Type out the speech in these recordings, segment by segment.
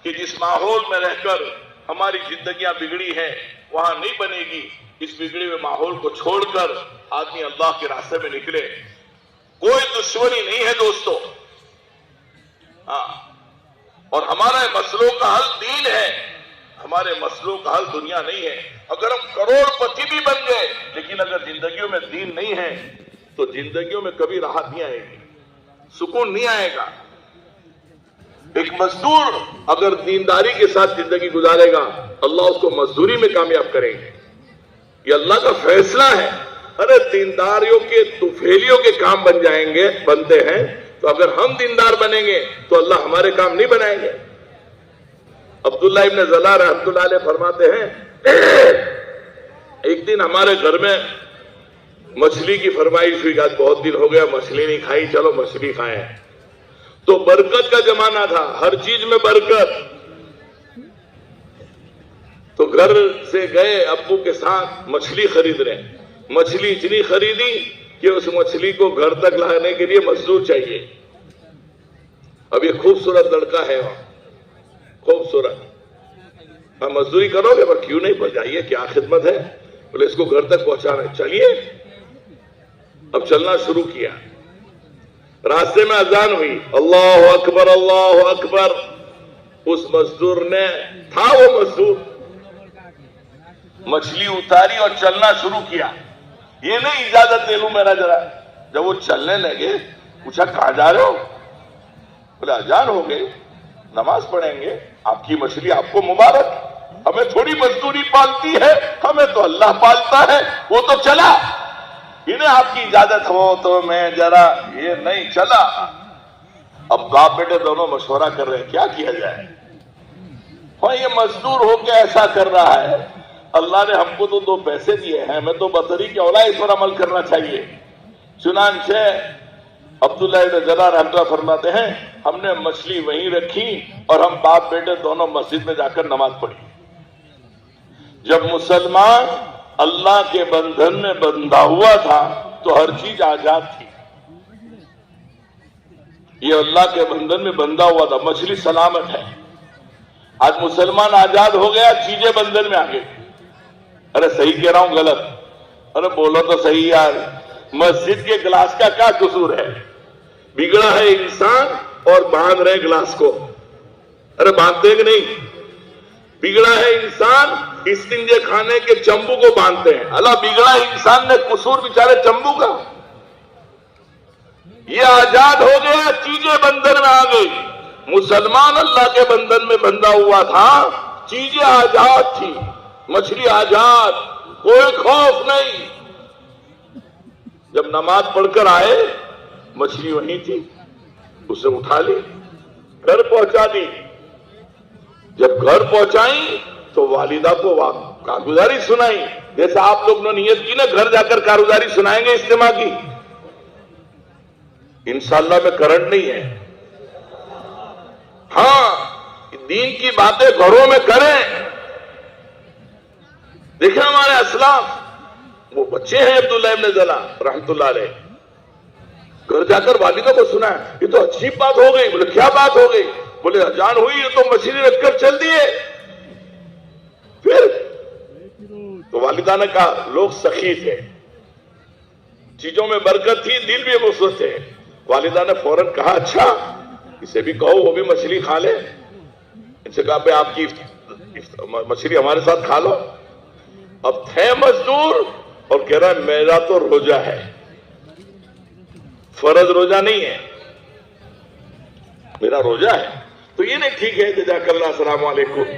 کہ جس ماحول میں رہ کر ہماری زندگیاں بگڑی ہیں وہاں نہیں بنے گی. اس بگڑے ہوئے ماحول کو چھوڑ کر آدمی اللہ کے راستے میں نکلے. کوئی دشمنی نہیں ہے دوستو. ہاں، اور ہمارے مسئلوں کا حل دین ہے، ہمارے مسئلوں کا حل دنیا نہیں ہے. اگر ہم کروڑ پتی بھی بن گئے لیکن اگر زندگیوں میں دین نہیں ہے تو زندگیوں میں کبھی راحت نہیں آئے گی، سکون نہیں آئے گا. ایک مزدور اگر دینداری کے ساتھ زندگی گزارے گا اللہ اس کو مزدوری میں کامیاب کریں گے. یہ اللہ کا فیصلہ ہے. ارے دینداریوں کے توفیلیوں کے کام بن جائیں گے، بنتے ہیں، تو اگر ہم دیندار بنیں گے تو اللہ ہمارے کام نہیں بنائیں گے. عبداللہ ابن زلال رحمۃ اللہ علیہ فرماتے ہیں ایک دن ہمارے گھر میں مچھلی کی فرمائش ہوئی. آج بہت دن ہو گیا مچھلی نہیں کھائی، چلو مچھلی کھائیں. تو برکت کا زمانہ تھا، ہر چیز میں برکت. تو گھر سے گئے ابو کے ساتھ مچھلی خرید رہے. مچھلی اتنی خریدی کہ اس مچھلی کو گھر تک لانے کے لیے مزدور چاہیے. اب یہ خوبصورت لڑکا ہے وہاں، خوبصورت. ہاں مزدوری کرو گے پر کیوں نہیں پہنچائیے، کیا خدمت ہے. بولے اس کو گھر تک پہنچانا ہے. چلیے. اب چلنا شروع کیا. راستے میں اذان ہوئی، اللہ اکبر اللہ اکبر. اس مزدور نے تھا وہ مزدور مچھلی اتاری اور چلنا شروع کیا. یہ نہیں اجازت لے لوں میرا ذرا. جب وہ چلنے لگے پوچھا کہاں جا رہے ہو؟ بولے اذان ہو گئی، نماز پڑھیں گے. آپ کی مچھلی آپ کو مبارک، ہمیں تھوڑی مزدوری پالتی ہے، ہمیں تو اللہ پالتا ہے. وہ تو چلا، انہیں آپ کی اجازت ہو تو میں ذرا، یہ نہیں چلا. اب باپ بیٹے دونوں مشورہ کر رہے ہیں کیا کیا جائے. ہاں یہ مزدور ہو کے ایسا کر رہا ہے، اللہ نے ہم کو تو 2 پیسے دیے ہیں، ہمیں تو بطری کے اولا اس پر عمل کرنا چاہیے. چنانچہ عبداللہ ابن زلال رحمۃ اللہ فرماتے ہیں ہم نے مچھلی وہیں رکھی اور ہم باپ بیٹے دونوں مسجد میں جا کر نماز پڑھی. جب مسلمان اللہ کے بندھن میں بندھا ہوا تھا تو ہر چیز آزاد تھی. یہ اللہ کے بندھن میں بندھا ہوا تھا، مچھلی سلامت ہے. آج مسلمان آزاد ہو گیا، چیزیں بندھن میں آ گئی. ارے صحیح کہہ رہا ہوں غلط؟ ارے بولو تو صحیح یار. مسجد کے گلاس کا کیا قصور ہے؟ بگڑا ہے انسان اور باندھ رہے گلاس کو. ارے باندھتے کہ نہیں؟ بگڑا ہے انسان استنجے کھانے کے چمبو کو باندھتے ہیں. اللہ بگڑا انسان نے قصور بیچارے چمبو کا. یہ آزاد ہو گیا، چیزیں بندھن میں آ گئی. مسلمان اللہ کے بندھن میں بندھا ہوا تھا، چیزیں آزاد تھی، مچھلی آزاد، کوئی خوف نہیں. جب نماز پڑھ کر آئے مچھلی وہیں تھی، اسے اٹھا لی، گھر پہنچا دی. جب گھر پہنچائی تو والدہ کو کارگزاری سنائی، جیسے آپ لوگ نے نیت کی نا گھر جا کر کارگزاری سنائیں گے اجتماع کی. انشاءاللہ میں کرنٹ نہیں ہے. ہاں دین کی باتیں گھروں میں کریں. دیکھیں ہمارے اسلاف، وہ بچے ہیں عبداللہ ابن زلال رحمۃ اللہ علیہ، گھر جا کر والدہ کو سنا یہ تو عجیب بات ہو گئی. بولے کیا بات ہو گئی؟ بولے اذان ہوئی یہ تو مچھلی رکھ کر چل دیے. پھر تو والدہ نے کہا لوگ سخی تھے، چیزوں میں برکت تھی، دل بھی مثبت تھے. والدہ نے فوراً کہا اچھا اسے بھی کہو وہ بھی مچھلی کھا لے. ان سے کہا بھائی آپ کی مچھلی ہمارے ساتھ کھا لو. اب تھے مزدور اور کہہ رہا ہے میرا تو روزہ ہے، فرض روزہ نہیں ہے، میرا روزہ ہے. تو یہ نہیں ٹھیک ہے جزاک اللہ السلام علیکم،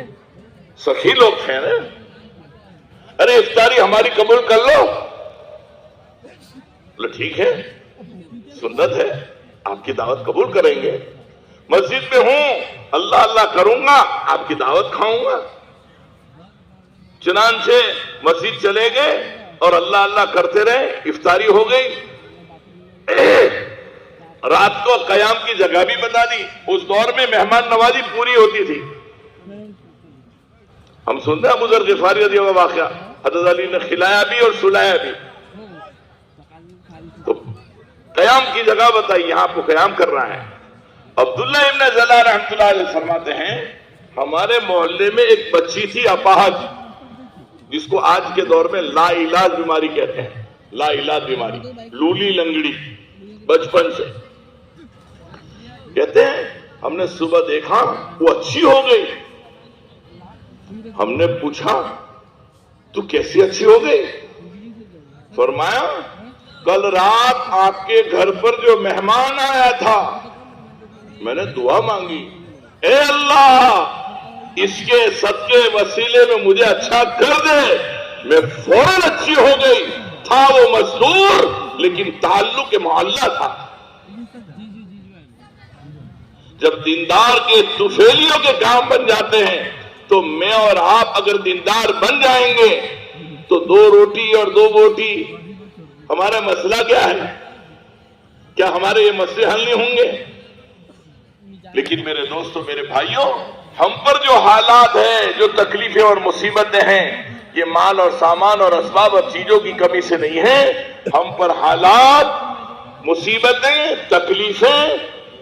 سخی لوگ ہیں نا. ارے افطاری ہماری قبول کر لو. بولے ٹھیک ہے، سنت ہے، آپ کی دعوت قبول کریں گے. مسجد میں ہوں، اللہ اللہ کروں گا، آپ کی دعوت کھاؤں گا. چنانچہ مسجد چلے گئے اور اللہ اللہ کرتے رہے. افطاری ہو گئی. رات کو قیام کی جگہ بھی بتا دی. اس دور میں مہمان نوازی پوری ہوتی تھی. ہم سنتے ہیں ابو ذر غفاری رضی اللہ عنہ واقعہ، حضرت علی نے کھلایا بھی اور سلایا بھی. تو قیام کی جگہ بتائی، یہاں آپ کو قیام کرنا ہے. عبداللہ ابن زلال رحمۃ اللہ علیہ فرماتے ہیں ہمارے محلے میں ایک بچی تھی اپاہج، جس کو آج کے دور میں لا علاج بیماری کہتے ہیں، لا علاج بیماری، لولی لنگڑی، بچپن سے کہتے ہیں۔ ہم نے صبح دیکھا وہ اچھی ہو گئی، ہم نے پوچھا تو کیسی اچھی ہو گئی؟ فرمایا کل رات آپ کے گھر پر جو مہمان آیا تھا، میں نے دعا مانگی، اے اللہ اس کے صدقے وسیلے میں مجھے اچھا کر دے، میں فوراً اچھی ہو گئی۔ تھا وہ مزدور لیکن تعلق معلّہ تھا۔ جب دیندار کے طفیلیوں کے کام بن جاتے ہیں تو میں اور آپ اگر دیندار بن جائیں گے تو 2 روٹی اور 2 بوٹی، ہمارا مسئلہ کیا ہے؟ کیا ہمارے یہ مسئلے حل نہیں ہوں گے؟ لیکن میرے دوستوں، میرے بھائیوں، ہم پر جو حالات ہیں، جو تکلیفیں اور مصیبتیں ہیں، یہ مال اور سامان اور اسباب اور چیزوں کی کمی سے نہیں ہے، ہم پر حالات، مصیبتیں، تکلیفیں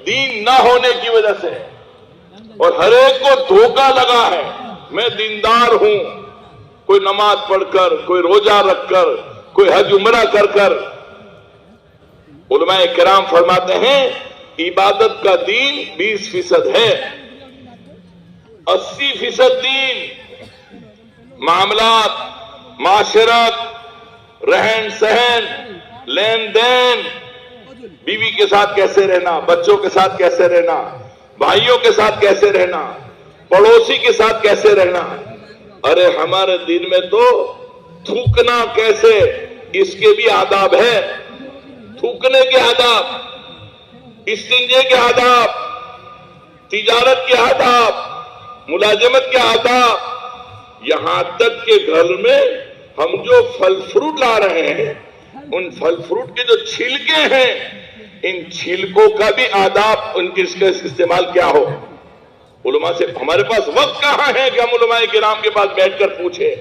دین نہ ہونے کی وجہ سے، اور ہر ایک کو دھوکہ لگا ہے۔ میں دیندار ہوں، کوئی نماز پڑھ کر، کوئی روزہ رکھ کر، کوئی حج عمرہ کر کر۔ علماء کرام فرماتے ہیں عبادت کا دین 20% ہے، 80% دین معاملات، معاشرت، رہن سہن، لین دین، بیوی کے ساتھ کیسے رہنا، بچوں کے ساتھ کیسے رہنا، بھائیوں کے ساتھ کیسے رہنا، پڑوسی کے ساتھ کیسے رہنا۔ ارے ہمارے دین میں تو تھوکنا کیسے، اس کے بھی آداب ہے، تھوکنے کے آداب، استنجے کے آداب، تجارت کے آداب، ملازمت کے آداب، یہاں تک کہ گھر میں ہم جو پھل فروٹ لا رہے ہیں، ان پھل فروٹ کے جو چھلکے ہیں، ان چھلکوں کا بھی آداب، ان کے استعمال کیا ہو۔ علماء سے ہمارے پاس وقت کہاں ہے کہ ہم علماء کرام کے پاس بیٹھ کر پوچھیں؟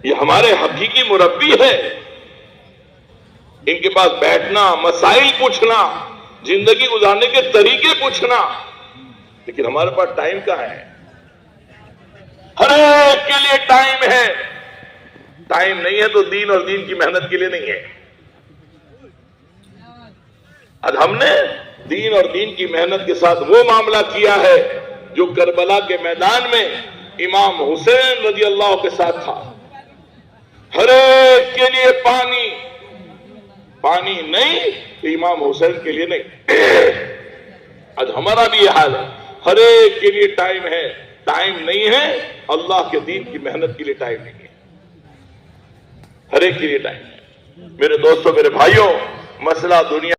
یہ ہمارے حقیقی مربی ہے، ان کے پاس بیٹھنا، مسائل پوچھنا، زندگی گزارنے کے طریقے پوچھنا، لیکن ہمارے پاس ٹائم کہاں ہے؟ ہر ایک کے لیے ٹائم ہے، ٹائم نہیں ہے تو دین اور دین کی محنت کے لیے نہیں ہے۔ آج ہم نے دین اور دین کی محنت کے ساتھ وہ معاملہ کیا ہے جو کربلا کے میدان میں امام حسین رضی اللہ کے ساتھ تھا۔ ہر ایک کے لیے پانی، پانی نہیں تو امام حسین کے لیے نہیں۔ آج ہمارا بھی یہ حال ہے، ہر ایک کے لیے ٹائم ہے، ٹائم نہیں ہے، اللہ کے دین کی محنت کے لیے ٹائم نہیں ہے، ہر ایک کے لیے ٹائم ہے۔ میرے دوستوں، میرے بھائیوں، مسئلہ دنیا